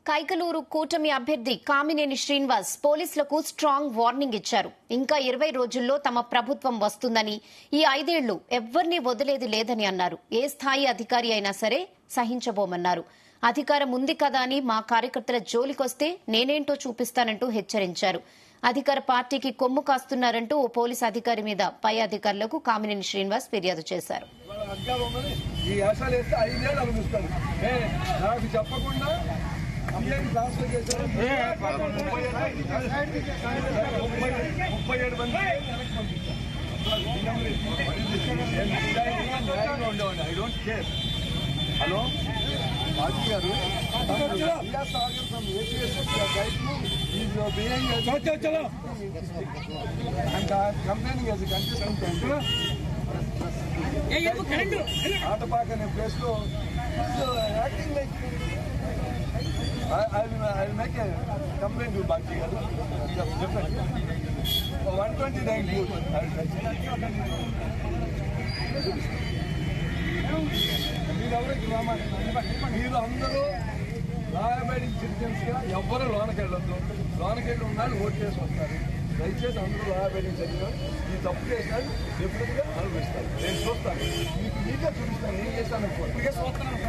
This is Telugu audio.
కైకలూరు కూటమి అభ్యర్థి కామినేని శ్రీనివాస్ పోలీసులకు స్ట్రాంగ్ వార్నింగ్ ఇచ్చారు. ఇంకా 20 రోజుల్లో తమ ప్రభుత్వం వస్తుందని, ఈ 5 ఏళ్లు ఎవ్వరినీ వదిలేది లేదని అన్నారు. ఏ స్థాయి అధికారి అయినా సరే సహించబోమన్నారు. అధికారం ఉంది కదా అని మా కార్యకర్తల జోలికొస్తే నేనేంటో చూపిస్తానంటూ హెచ్చరించారు. అధికార పార్టీకి కొమ్ము కాస్తున్నారంటూ ఓ పోలీసు అధికారి మీద పై అధికారులకు కామినేని శ్రీనివాస్ ఫిర్యాదు చేశారు. హలో పార్టీ గారు కంప్లైనింగ్ ఆటపాక అనే ప్లేస్ లో acting like I will make a complaint to Bhakti garu. Definitely. 129 views. మీరు అందరూ లా అబైడింగ్ సిటిజన్స్ గా ఎవ్వరూ లోనకి వెళ్ళొద్దు. లోనకి వెళ్ళి ఉన్నారు ఓట్ చేసి వస్తారు. దయచేసి అందరూ లా అబైడింగ్ సిటిజన్ ఈ తప్పు చేసినారు డెఫినెట్ గా అనుభవిస్తారు. నేను చూస్తాను, మీకు మీడియా చూపిస్తాను ఏం చేస్తాను. ఇప్పటికే చూస్తున్నాను.